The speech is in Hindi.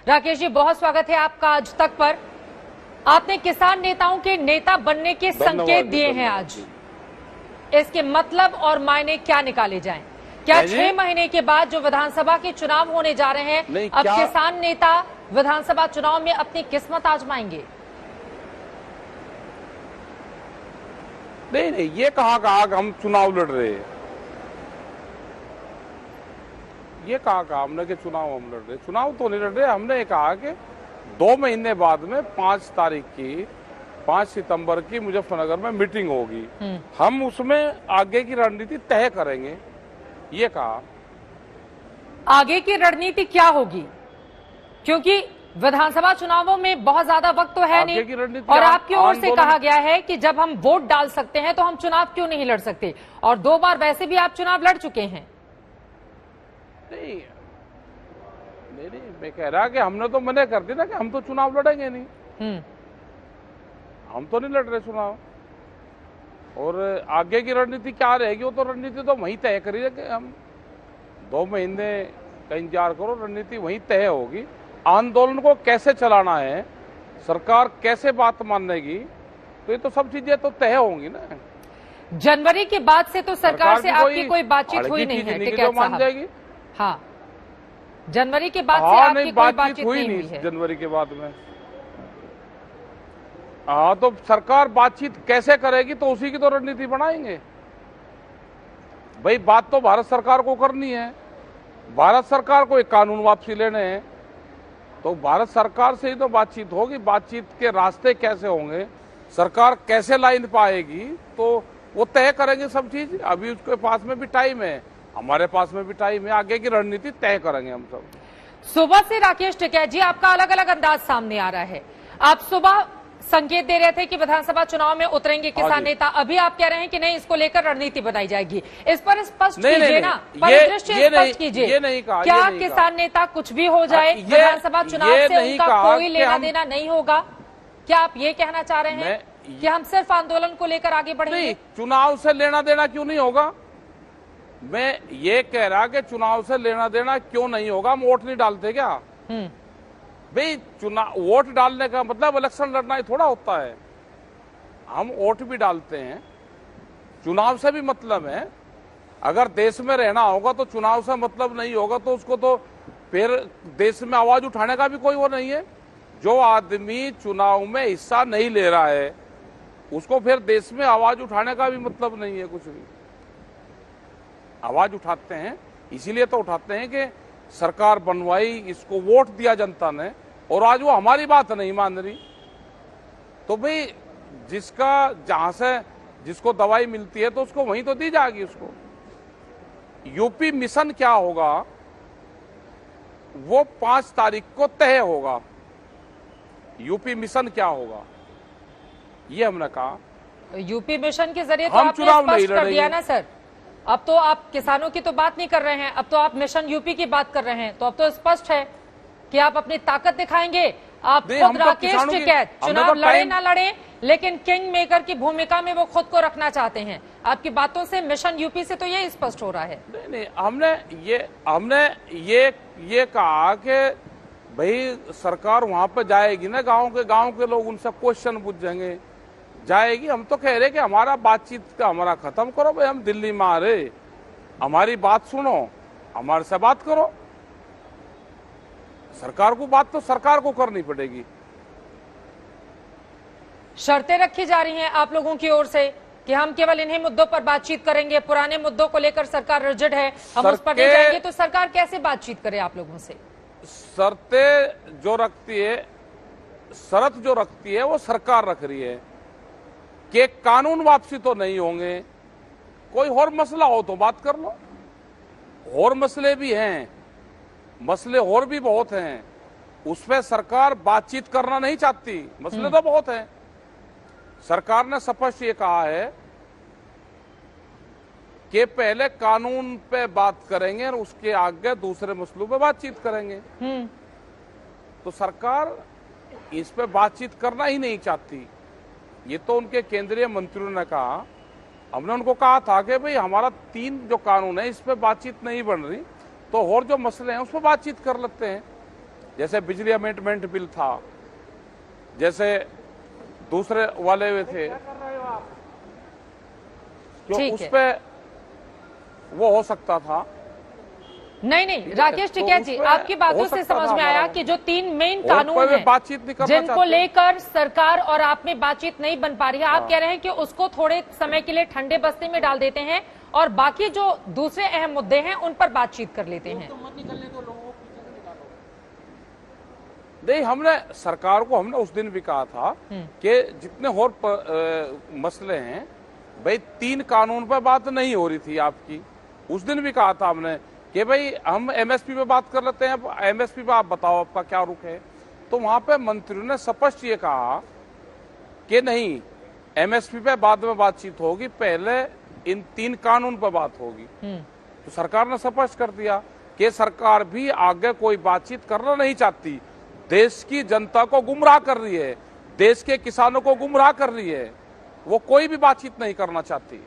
राकेश जी, बहुत स्वागत है आपका आज तक पर। आपने किसान नेताओं के नेता बनने के संकेत दिए हैं आज। इसके मतलब और मायने क्या निकाले जाएं? क्या 6 महीने के बाद जो विधानसभा के चुनाव होने जा रहे हैं, अब किसान नेता विधानसभा चुनाव में अपनी किस्मत आजमाएंगे? नहीं, ये कहा हम चुनाव लड़ रहे हैं। ये कहा हमने कि चुनाव हम लड़ रहे, चुनाव तो नहीं लड़ रहे। हमने कहा कि 2 महीने बाद में 5 सितंबर की मुजफ्फरनगर में मीटिंग होगी, हम उसमें आगे की रणनीति तय करेंगे। ये कहा। आगे की रणनीति क्या होगी? क्योंकि विधानसभा चुनावों में बहुत ज्यादा वक्त तो है नहीं, और आपकी ओर से कहा गया है कि जब हम वोट डाल सकते हैं तो हम चुनाव क्यों नहीं लड़ सकते, और 2 बार वैसे भी आप चुनाव लड़ चुके हैं। नहीं, मैं कह रहा कि हमने तो मना कर दिया ना कि हम तो चुनाव लड़ेंगे नहीं। हम तो नहीं लड़ रहे चुनाव। और आगे की रणनीति क्या रहेगी, वो तो रणनीति तो वहीं तय करिए कि हम 2 महीने का इंतजार करो, रणनीति वहीं तय होगी। आंदोलन को कैसे चलाना है, सरकार कैसे बात मानेगी, तो ये तो सब चीजें तो तय होंगी ना। जनवरी के बाद से तो सरकार से आपकी कोई बातचीत हुई नहीं है टिकैत मान जाएगी। हाँ, जनवरी के बाद से आपकी कोई बातचीत नहीं हुई है। जनवरी के बाद में हाँ, तो सरकार बातचीत कैसे करेगी तो उसी की तो रणनीति बनाएंगे। भाई बात तो भारत सरकार को करनी है, भारत सरकार को एक कानून वापसी लेने हैं, तो भारत सरकार से ही तो बातचीत होगी। बातचीत के रास्ते कैसे होंगे, सरकार कैसे लाइन पाएगी, तो वो तय करेंगे सब चीज। अभी उसके पास में भी टाइम है, हमारे पास में भी टाइम है, आगे की रणनीति तय करेंगे हम सब। सुबह से राकेश टिकैत जी, आपका अलग अलग अंदाज सामने आ रहा है। आप सुबह संकेत दे रहे थे कि विधानसभा चुनाव में उतरेंगे किसान नेता, अभी आप कह रहे हैं कि नहीं, इसको लेकर रणनीति बनाई जाएगी। इस पर स्पष्ट कीजिए ना, परिदृश्य स्पष्ट कीजिए। क्या किसान नेता कुछ भी हो जाए, विधानसभा चुनाव से उनका कोई लेना देना नहीं होगा? क्या आप ये कहना चाह रहे हैं कि हम सिर्फ आंदोलन को लेकर आगे बढ़ेंगे? नहीं, चुनाव से लेना देना क्यों नहीं होगा? मैं ये कह रहा कि चुनाव से लेना देना क्यों नहीं होगा? हम वोट नहीं डालते क्या? भाई चुनाव वोट डालने का मतलब इलेक्शन लड़ना ही थोड़ा होता है। हम वोट भी डालते हैं, चुनाव से भी मतलब है। अगर देश में रहना होगा तो चुनाव से मतलब नहीं होगा, तो उसको तो फिर देश में आवाज उठाने का भी कोई वो नहीं है। जो आदमी चुनाव में हिस्सा नहीं ले रहा है उसको फिर देश में आवाज उठाने का भी मतलब नहीं है कुछ भी। आवाज उठाते हैं, इसीलिए तो उठाते हैं कि सरकार बनवाई, इसको वोट दिया जनता ने, और आज वो हमारी बात नहीं मान रही। तो भाई जिसका जहां से जिसको दवाई मिलती है तो उसको वहीं तो दी जाएगी उसको। यूपी मिशन क्या होगा वो 5 तारीख को तय होगा। यूपी मिशन क्या होगा ये हमने कहा। यूपी मिशन के जरिए तो आपने स्पष्ट कर दिया ना सर। अब तो आप किसानों की तो बात नहीं कर रहे हैं, अब तो आप मिशन यूपी की बात कर रहे हैं। तो अब तो स्पष्ट है कि आप अपनी ताकत दिखाएंगे। आप खुद राकेश टिकैत चुनाव लड़े ना लड़े, लेकिन किंग मेकर की भूमिका में वो खुद को रखना चाहते हैं। आपकी बातों से मिशन यूपी से तो ये स्पष्ट हो रहा है। नहीं, हमने ये कहा कि भाई सरकार वहां पर जाएगी ना, गांव के लोग उनसे क्वेश्चन पूछेंगे, जाएगी। हम तो कह रहे कि हमारा बातचीत का हमारा खत्म करो भाई। हम दिल्ली में आ रहे, हमारी बात सुनो, हमारे से बात करो। सरकार को बात तो सरकार को करनी पड़ेगी। शर्तें रखी जा रही हैं आप लोगों की ओर से कि हम केवल इन्हीं मुद्दों पर बातचीत करेंगे, पुराने मुद्दों को लेकर सरकार रिजिड है, हम उस पर नहीं जाएंगे। तो सरकार कैसे बातचीत करे आप लोगों से? शर्तें जो रखती है, शर्त जो रखती है वो सरकार रख रही है कि कानून वापसी तो नहीं होंगे। कोई और मसला हो तो बात कर लो, और मसले भी हैं, मसले और भी बहुत हैं, उसमें सरकार बातचीत करना नहीं चाहती। मसले तो बहुत हैं। सरकार ने स्पष्ट ये कहा है कि पहले कानून पे बात करेंगे और उसके आगे दूसरे मसलों पे बातचीत करेंगे। तो सरकार इस पे बातचीत करना ही नहीं चाहती। ये तो उनके केंद्रीय मंत्रियों ने कहा। हमने उनको कहा था कि भाई हमारा 3 जो कानून है इस पे बातचीत नहीं बन रही, तो और जो मसले हैं उस पर बातचीत कर लेते हैं। जैसे बिजली अमेंडमेंट बिल था, जैसे दूसरे वाले वे थे, जो ठीक उस है। पे वो हो सकता था। नहीं राकेश टिकैत जी, तो उस पे आपकी बातों हो से सकता समझ था में आया हमारा। कि जो 3 मेन और कानून कोई भी हैं बातचीत नहीं करना जिनको चाहते। लेकर सरकार और आप में बातचीत नहीं बन पा रही है, आप कह रहे हैं कि उसको थोड़े समय के लिए ठंडे बस्ते में डाल देते हैं और बाकी जो दूसरे अहम मुद्दे हैं उन पर बातचीत कर लेते हैं। नहीं, हमने सरकार को हमने उस दिन भी कहा था कि जितने और मसले हैं भाई, 3 कानून पर बात नहीं हो रही थी आपकी। उस दिन भी कहा था हमने कि भाई हम एमएसपी पे बात कर लेते हैं, एमएसपी पे आप बताओ आपका क्या रुख है। तो वहां पे मंत्रियों ने स्पष्ट ये कहा कि नहीं, एमएसपी पे बाद में बातचीत होगी, पहले इन 3 कानून पर बात होगी। तो सरकार ने स्पष्ट कर दिया कि सरकार भी आगे कोई बातचीत करना नहीं चाहती, देश की जनता को गुमराह कर रही है, देश के किसानों को गुमराह कर रही है, वो कोई भी बातचीत नहीं करना चाहती।